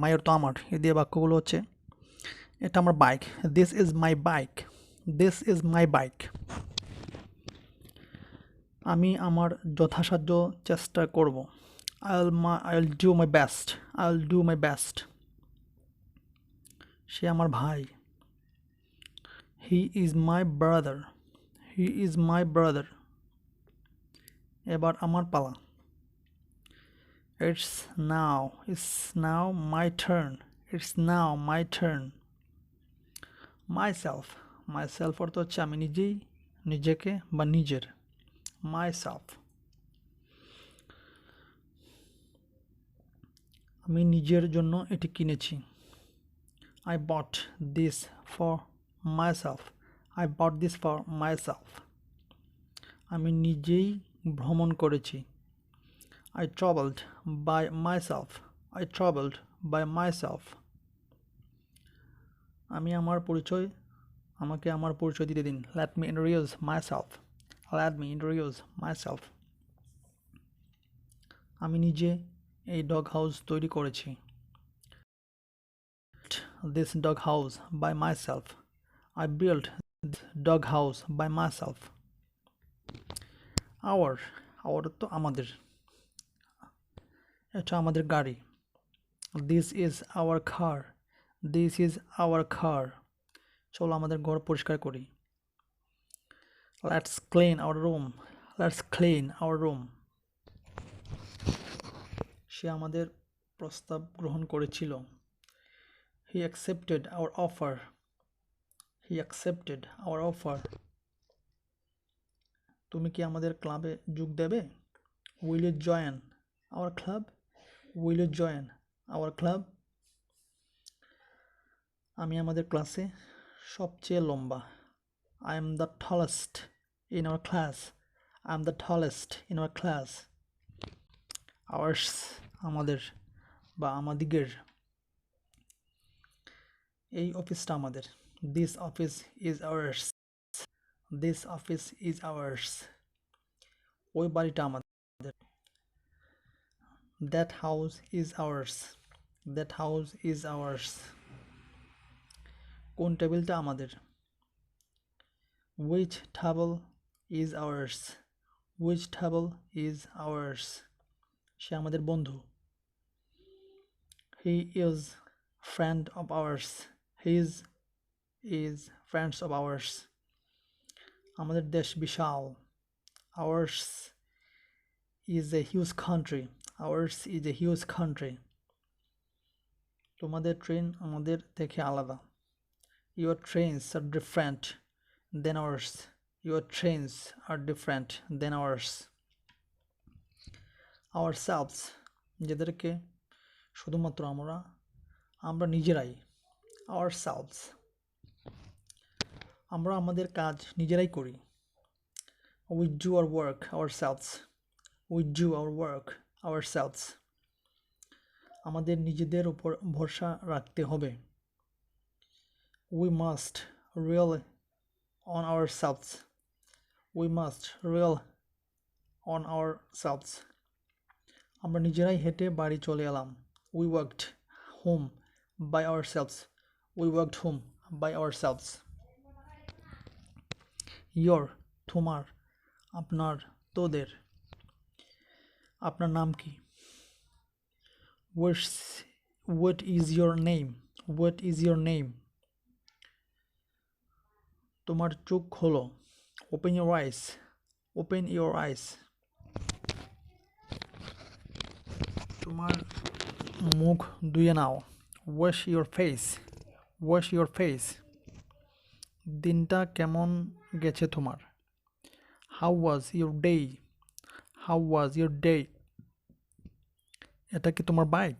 মাই অর্থ আমার। এ দিয়ে বাক্যগুলো হচ্ছে এটা আমার bike, this is my bike, this is my bike. আমি আমার যথাসাধ্য চেষ্টা করব, I'll do my best, I'll do my best. সে আমার ভাই, he is my brother, he is my brother. এবার আমার পালা, it's now my turn, it's now my turn. Myself অর্থ হচ্ছে আমি নিজেই, নিজেকে বা নিজের, মাইসেলফ। আমি নিজের জন্য এটি কিনেছি, I bought this for myself, I bought this for myself. আমি নিজেই ভ্রমণ করেছি, I travelled by myself, I travelled by myself. আমাকে আমার পরিচয় দিতে দিন, let me introduce myself, let me introduce myself. আমি নিজে এই ডগ হাউস তৈরি করেছি, this dog house by myself, I built this dog house by myself. our তো আমাদের, এটা আমাদের গাড়ি, this is our car, this is our car. চলো আমাদের ঘর পরিষ্কার করি, let's clean our room, let's clean our room. সে আমাদের প্রস্তাব গ্রহণ করেছিল, he accepted our offer, he accepted our offer. তুমি কি আমাদের ক্লাবে যোগ দেবে, will you join our club, will you join our club. আমি আমাদের ক্লাসে সবচেয়ে লম্বা, I am the tallest in our class, I am the tallest in our class. ours আমাদের বা আমাদিগের, এই অফিসটা আমাদের, this office is ours, this office is ours. ওই বাড়িটা আমাদের, that house is ours, that house is ours. কোন টেবিলটা আমাদের, which table is ours, which table is ours. সে আমাদের বন্ধু, he is friend of ours, his is friends of ours. আমাদের দেশ বিশাল, ours is a huge country, ours is a huge country. তোমাদের train আমাদের থেকে আলাদা, your trains are different than ours, your trains are different than ours. ourselves যাদেরকে শুধুমাত্র আমরা নিজেরাই, ourselves. আমরা আমাদের কাজ নিজেরাই করি, we do our work ourselves, we do our work ourselves. আমাদের নিজেদের উপর ভরসা রাখতে হবে, we must rely on ourselves, we must rely on ourselves. আমরা নিজেরাই হেঁটে বাড়ি চলে এলাম, we walked home by ourselves, we walked home by ourselves. your তোমার, আপনার, তোদের। আপনার নাম কি, what is your name, what is your name. তোমার চোখ খোলো, open your eyes, open your eyes. তোমার মুখ ধুয়ে নাও, wash your face, wash your face. দিনটা কেমন গেছে তোমার, how was your day, how was your day. এটা কি তোমার bike,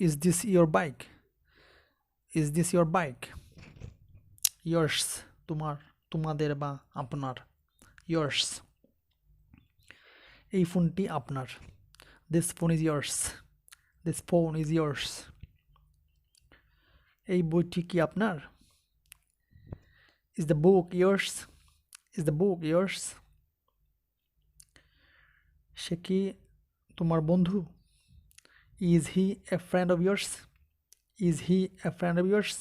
is this your bike, is this your bike. yours তোমার, তোমাদের বা আপনার, yours. এই ফোনটি আপনার, this phone is yours, this phone is yours. এই বইটি কি আপনার, is the book yours, is the book yours. সে কি তোমার বন্ধু, Is he a friend of yours? Is he a friend of yours?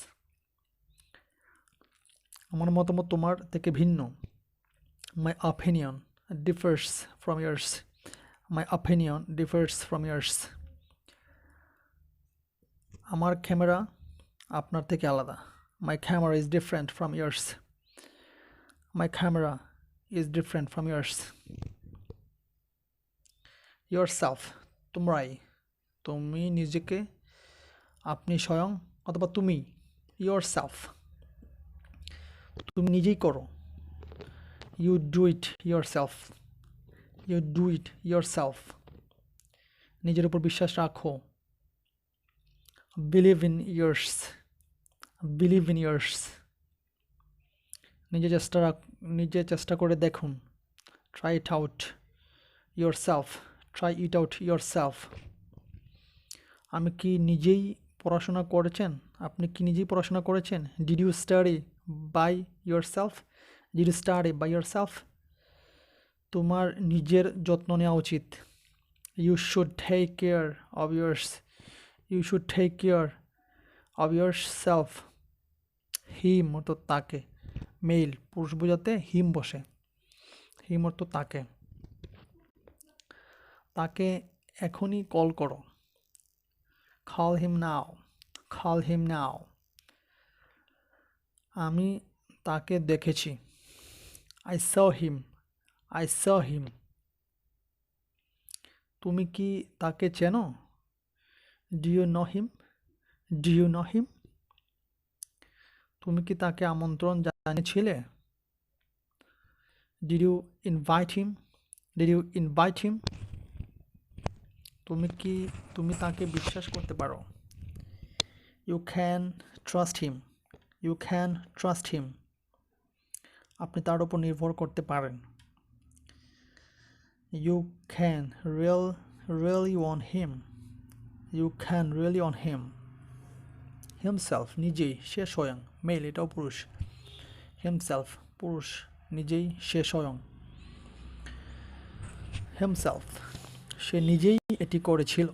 আমার মতামত তোমার থেকে ভিন্ন। My opinion differs from yours. My opinion differs from yours. আমার ক্যামেরা আপনার থেকে আলাদা। My camera is different from yours. My camera is different from yours. Yourself তোমরাই, তুমি নিজেকে, আপনি স্বয়ং অথবা তুমি। Yourself তুমি নিজেই করো। You do it yourself. You do it yourself. নিজের উপর বিশ্বাস রাখো। Believe in yours. Believe in yours. নিজে চেষ্টা করে দেখুন। Try it out yourself. Try it out yourself. আমি কি নিজেই পড়াশোনা করেছেন? আপনি কি নিজেই পড়াশোনা করেছেন? Did you study by yourself? Did you study by yourself? তোমার নিজের যত্ন নেওয়া উচিত। You should take care of yours. You should take care of yourself. Him অর্থ তাকে, মেল পুরুষ বোঝাতে হিম বসে। হিম অর্থ তাকে। তাকে এখনই কল করো। Call him now. Call him now. আমি তাকে দেখেছি। I saw him. I saw him. তুমি কি তাকে চেনো? Do you know him? Do you know him? তুমি কি তাকে আমন্ত্রণ জানিয়েছিলে? Did you invite him? Did you invite him? তুমি তাকে বিশ্বাস করতে পারো। You can trust him. You can trust him. আপনি তার উপর নির্ভর করতে পারেন। You can really on him. You can really on him. Himself নিজেই, সে স্বয়ং, মেল এটাও পুরুষ। Himself পুরুষ, নিজেই, সে স্বয়ং। Himself সে নিজেই এটি করেছিল।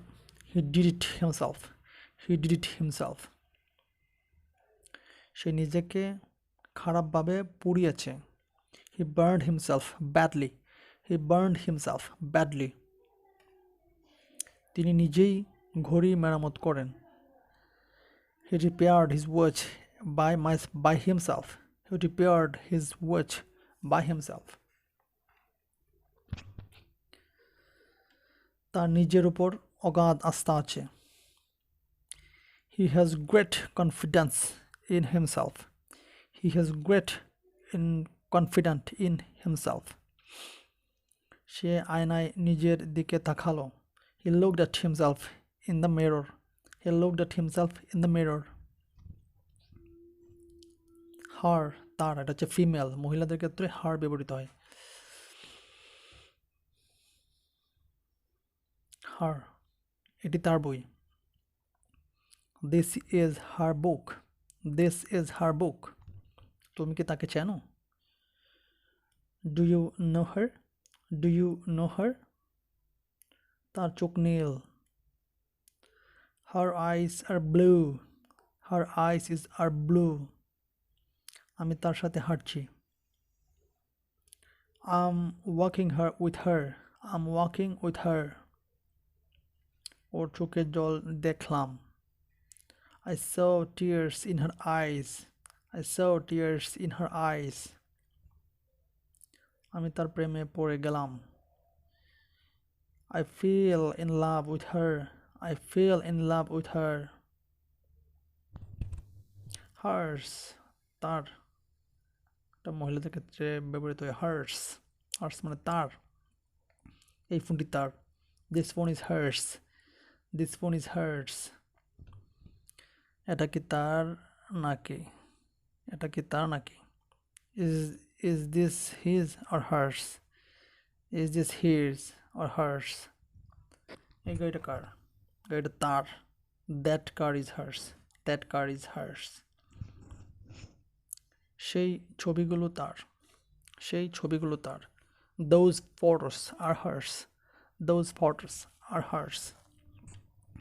He did it himself. He did it himself. সে নিজেকে খারাপভাবে পুড়িয়েছে। He burned himself badly. He burned himself badly. তিনি নিজেই ঘড়ি মেরামত করেন। He repaired his watch by himself. He repaired his watch by himself. তার নিজের উপর অগাধ আস্থা আছে। He has great confidence in himself. He has great confidence in himself. সে আয়নায় নিজের দিকে তাকালো। He looked at himself in the mirror. He looked at himself in the mirror. Her তার, এটা হচ্ছে ফিমেল, মহিলাদের ক্ষেত্রে হার ব্যবহৃত হয়। Her এটি তার বই। This is her book. This is her book. তুমি কি তাকে চেনো? Do you know her? Do you know her? তার চোখ নীল। Her eyes are blue. Her eyes are blue. আমি তার সাথে হাঁটছি। I'm walking with her. I'm walking with her. ওর চোখে জল দেখলাম। I saw tears in her eyes. I saw tears in her eyes. আমি তার প্রেমে পড়ে গেলাম। I fell in love with her. I fell in love with her. Hers তার, এটা মহিলাদের ক্ষেত্রে ব্যবহৃত হয়। hers hers মানে তার, এই ফোনটি তার। This phone is hers. This phone is hers. এটা কি তার নাকি? এটা কি তার নাকি? Is this his or hers? Is this his or hers? এই গাড়িটা কার? গাড়িটা তার। That car is hers. That car is hers. সেই ছবিগুলো তার। সেই ছবিগুলো তার। Those photos are hers. Those photos are hers.